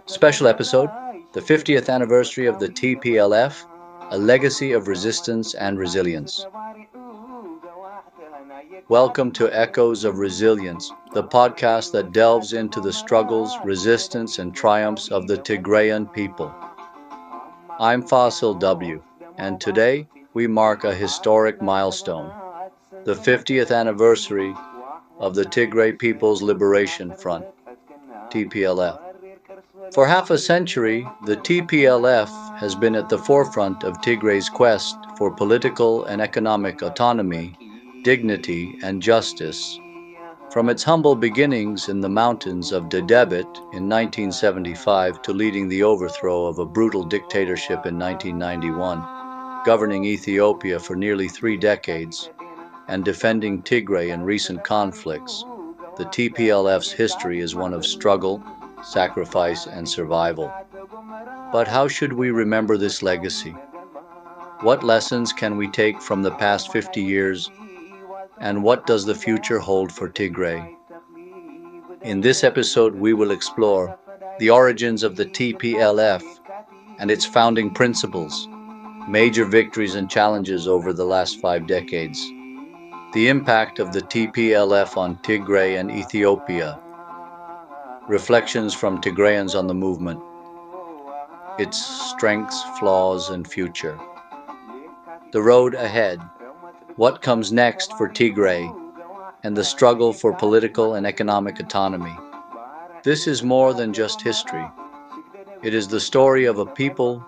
Special episode, the 50th anniversary of the TPLF, a legacy of resistance and resilience. Welcome to Echoes of Resilience, the podcast that delves into the struggles, resistance, and triumphs of the Tigrayan people. I'm Fasil W., and today we mark a historic milestone, the 50th anniversary of the Tigray People's Liberation Front, TPLF. For half a century, the TPLF has been at the forefront of Tigray's quest for political and economic autonomy, dignity, and justice. From its humble beginnings in the mountains of Dedebit in 1975 to leading the overthrow of a brutal dictatorship in 1991, governing Ethiopia for nearly 3 decades, and defending Tigray in recent conflicts, the TPLF's history is one of struggle, sacrifice, and survival. But how should we remember this legacy? What lessons can we take from the past 50 years, and what does the future hold for Tigray? In this episode, we will explore the origins of the TPLF and its founding principles, major victories and challenges over the last 5 decades, the impact of the TPLF on Tigray and Ethiopia, reflections from Tigrayans on the movement, its strengths, flaws, and future. The road ahead, what comes next for Tigray, and the struggle for political and economic autonomy. This is more than just history. It is the story of a people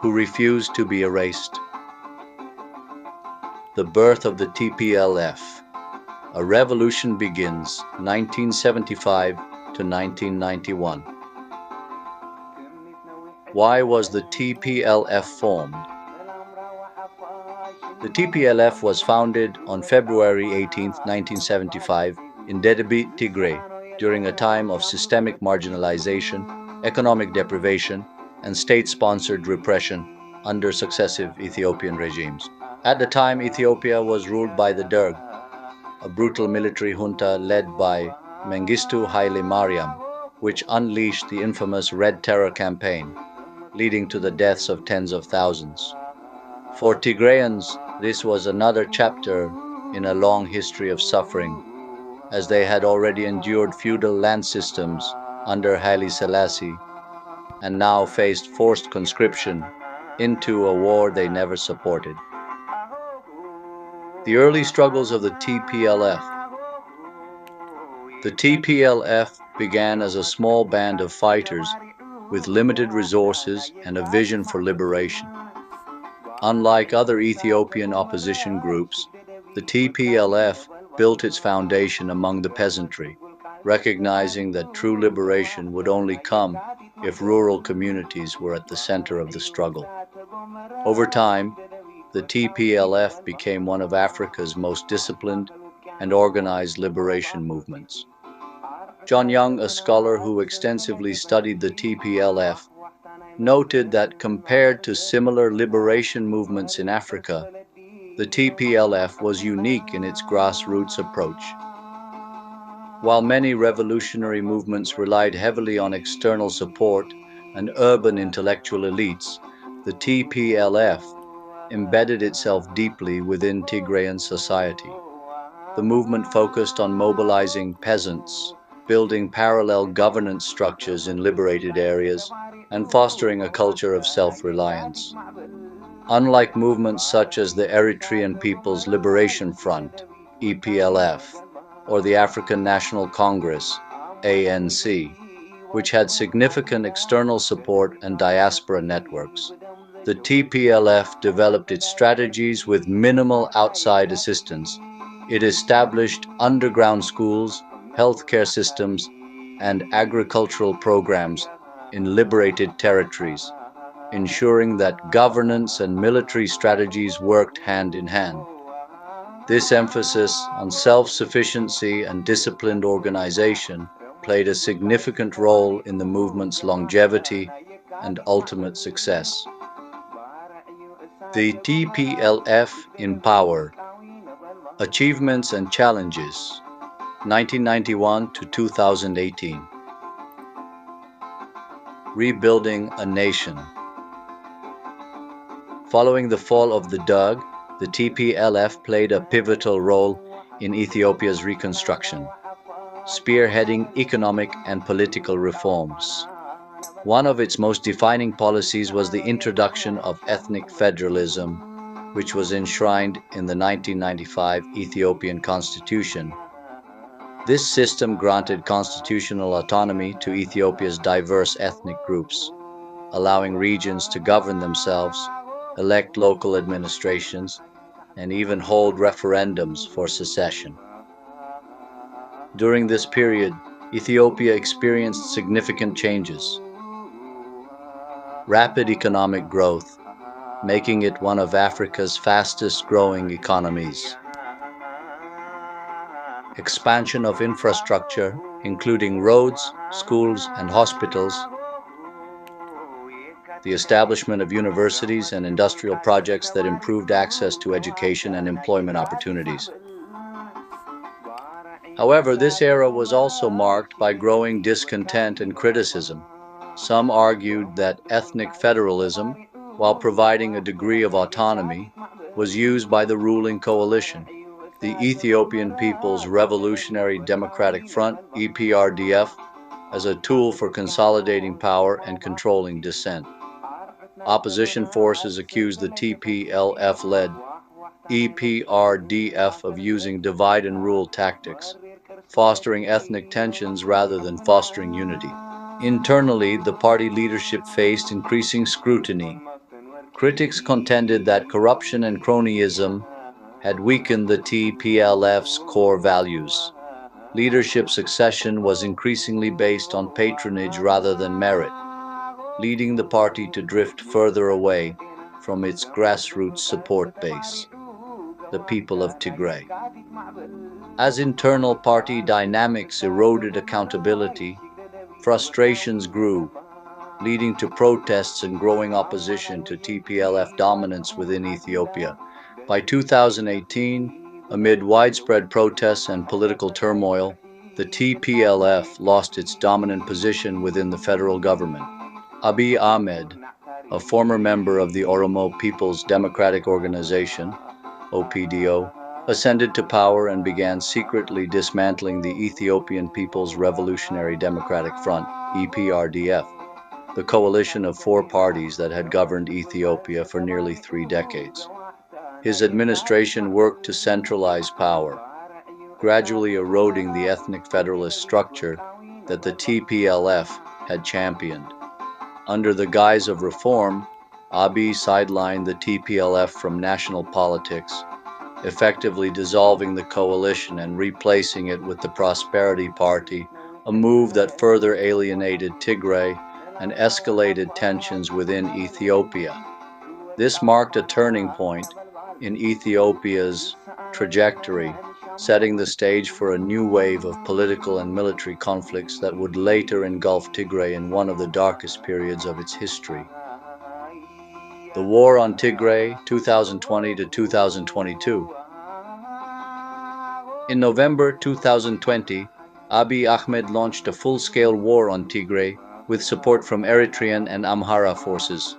who refuse to be erased. The birth of the TPLF. A revolution begins 1975 to 1991. Why was the TPLF formed? The TPLF was founded on February 18, 1975 in Dedebit, Tigray, during a time of systemic marginalization, economic deprivation, and state-sponsored repression under successive Ethiopian regimes. At the time, Ethiopia was ruled by the Derg, a brutal military junta led by Mengistu Haile Mariam, which unleashed the infamous Red Terror campaign, leading to the deaths of tens of thousands. For Tigrayans, this was another chapter in a long history of suffering, as they had already endured feudal land systems under Haile Selassie and now faced forced conscription into a war they never supported. The early struggles of the TPLF. The TPLF began as a small band of fighters with limited resources and a vision for liberation. Unlike other Ethiopian opposition groups, the TPLF built its foundation among the peasantry, recognizing that true liberation would only come if rural communities were at the center of the struggle. Over time, the TPLF became one of Africa's most disciplined and organized liberation movements. John Young, a scholar who extensively studied the TPLF, noted that compared to similar liberation movements in Africa, the TPLF was unique in its grassroots approach. While many revolutionary movements relied heavily on external support and urban intellectual elites, the TPLF embedded itself deeply within Tigrayan society. The movement focused on mobilizing peasants, building parallel governance structures in liberated areas, and fostering a culture of self-reliance. Unlike movements such as the Eritrean People's Liberation Front, EPLF, or the African National Congress, ANC, which had significant external support and diaspora networks, the TPLF developed its strategies with minimal outside assistance. It established underground schools, healthcare systems, and agricultural programs in liberated territories, ensuring that governance and military strategies worked hand in hand. This emphasis on self-sufficiency and disciplined organization played a significant role in the movement's longevity and ultimate success. The TPLF in power, achievements and challenges, 1991 to 2018. Rebuilding a nation. Following the fall of the Derg, the TPLF played a pivotal role in Ethiopia's reconstruction, spearheading economic and political reforms. One of its most defining policies was the introduction of ethnic federalism, which was enshrined in the 1995 Ethiopian Constitution. This system granted constitutional autonomy to Ethiopia's diverse ethnic groups, allowing regions to govern themselves, elect local administrations, and even hold referendums for secession. During this period, Ethiopia experienced significant changes. Rapid economic growth, making it one of Africa's fastest-growing economies. Expansion of infrastructure, including roads, schools, and hospitals. The establishment of universities and industrial projects that improved access to education and employment opportunities. However, this era was also marked by growing discontent and criticism. Some argued that ethnic federalism, while providing a degree of autonomy, was used by the ruling coalition, the Ethiopian People's Revolutionary Democratic Front, EPRDF, as a tool for consolidating power and controlling dissent. Opposition forces accused the TPLF-led EPRDF of using divide-and-rule tactics, fostering ethnic tensions rather than fostering unity. Internally, the party leadership faced increasing scrutiny. Critics contended that corruption and cronyism had weakened the TPLF's core values. Leadership succession was increasingly based on patronage rather than merit, leading the party to drift further away from its grassroots support base, the people of Tigray. As internal party dynamics eroded accountability, frustrations grew, leading to protests and growing opposition to TPLF dominance within Ethiopia. By 2018, amid widespread protests and political turmoil, the TPLF lost its dominant position within the federal government. Abiy Ahmed, a former member of the Oromo People's Democratic Organization, OPDO, ascended to power and began secretly dismantling the Ethiopian People's Revolutionary Democratic Front, EPRDF, the coalition of four parties that had governed Ethiopia for nearly 3 decades. His administration worked to centralize power, gradually eroding the ethnic federalist structure that the TPLF had championed. Under the guise of reform, Abiy sidelined the TPLF from national politics, effectively dissolving the coalition and replacing it with the Prosperity Party, a move that further alienated Tigray and escalated tensions within Ethiopia. This marked a turning point in Ethiopia's trajectory, setting the stage for a new wave of political and military conflicts that would later engulf Tigray in one of the darkest periods of its history. The War on Tigray, 2020 to 2022. In November 2020, Abiy Ahmed launched a full-scale war on Tigray with support from Eritrean and Amhara forces.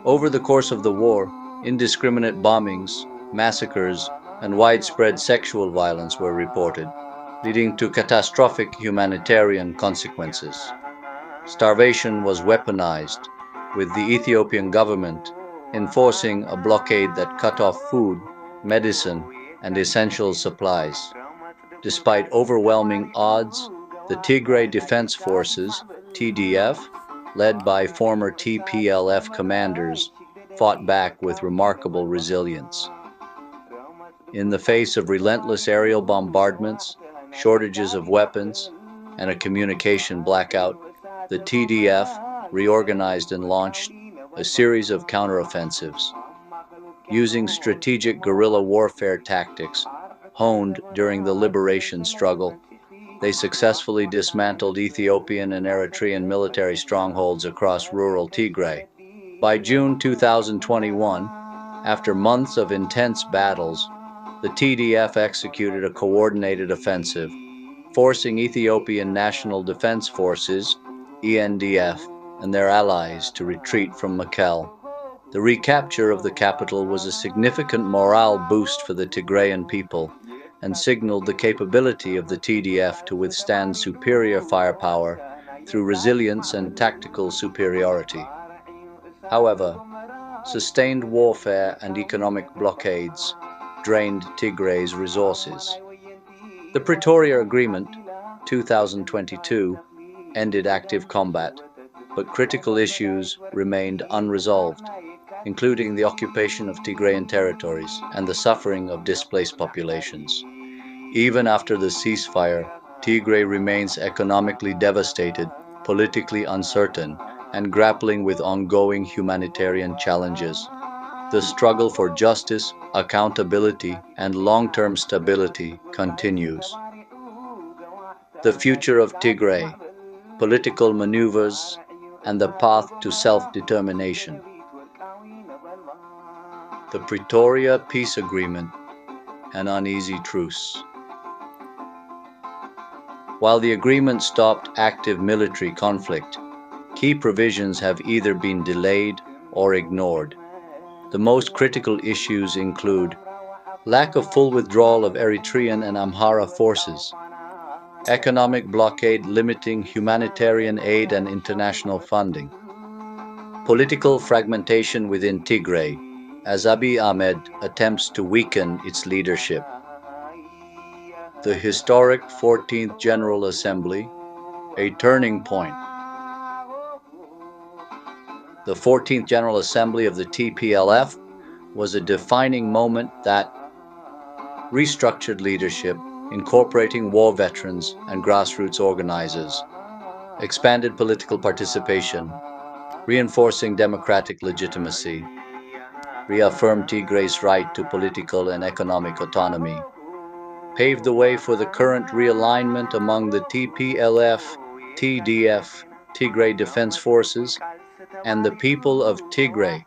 Over the course of the war, indiscriminate bombings, massacres, and widespread sexual violence were reported, leading to catastrophic humanitarian consequences. Starvation was weaponized, with the Ethiopian government enforcing a blockade that cut off food, medicine, and essential supplies. Despite overwhelming odds, the Tigray Defense Forces, TDF, led by former TPLF commanders, fought back with remarkable resilience. In the face of relentless aerial bombardments, shortages of weapons, and a communication blackout, the TDF reorganized and launched a series of counteroffensives. Using strategic guerrilla warfare tactics, honed during the liberation struggle. They successfully dismantled Ethiopian and Eritrean military strongholds across rural Tigray. By June 2021, after months of intense battles, the TDF executed a coordinated offensive, forcing Ethiopian National Defense Forces, ENDF, and their allies to retreat from Mekelle. The recapture of the capital was a significant morale boost for the Tigrayan people and signaled the capability of the TDF to withstand superior firepower through resilience and tactical superiority. However, sustained warfare and economic blockades drained Tigray's resources. The Pretoria Agreement, 2022, ended active combat, but critical issues remained unresolved, including the occupation of Tigrayan territories and the suffering of displaced populations. Even after the ceasefire, Tigray remains economically devastated, politically uncertain, and grappling with ongoing humanitarian challenges. The struggle for justice, accountability, and long-term stability continues. The future of Tigray, political maneuvers, and the path to self-determination. The Pretoria Peace Agreement, an uneasy truce. While the agreement stopped active military conflict, key provisions have either been delayed or ignored. The most critical issues include lack of full withdrawal of Eritrean and Amhara forces, economic blockade limiting humanitarian aid and international funding, political fragmentation within Tigray, as Abiy Ahmed attempts to weaken its leadership. The historic 14th General Assembly, a turning point. The 14th General Assembly of the TPLF was a defining moment that restructured leadership, incorporating war veterans and grassroots organizers, expanded political participation, reinforcing democratic legitimacy, reaffirmed Tigray's right to political and economic autonomy, paved the way for the current realignment among the TPLF, TDF, Tigray Defense Forces, and the people of Tigray.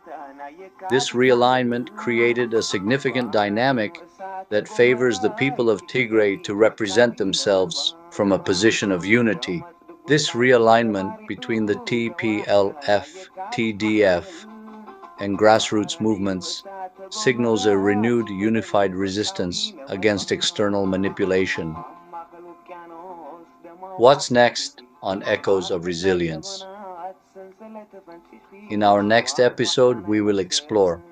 This realignment created a significant dynamic that favors the people of Tigray to represent themselves from a position of unity. This realignment between the TPLF, TDF, and grassroots movements signals a renewed unified resistance against external manipulation. What's next on Echoes of Resilience? In our next episode, we will explore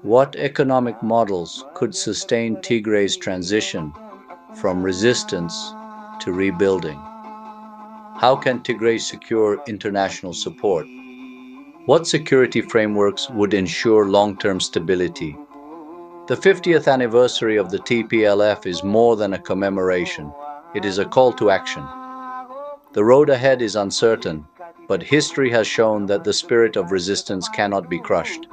what economic models could sustain Tigray's transition from resistance to rebuilding. How can Tigray secure international support? What security frameworks would ensure long-term stability? The 50th anniversary of the TPLF is more than a commemoration. It is a call to action. The road ahead is uncertain, but history has shown that the spirit of resistance cannot be crushed.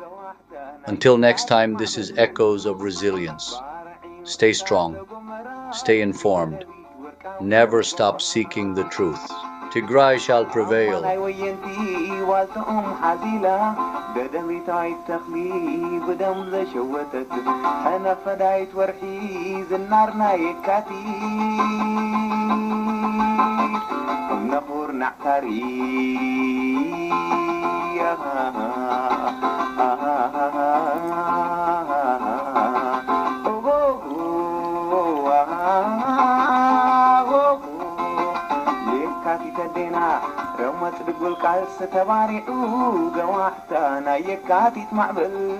Until next time, this is Echoes of Resilience. Stay strong, stay informed, never stop seeking the truth. Tigray shall prevail. تقول قاس تبارعو قواحتا نايكاتيت معبل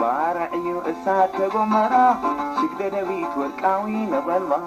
بارعيو اسات قمرا شكد دبيت والقاوي نبلبا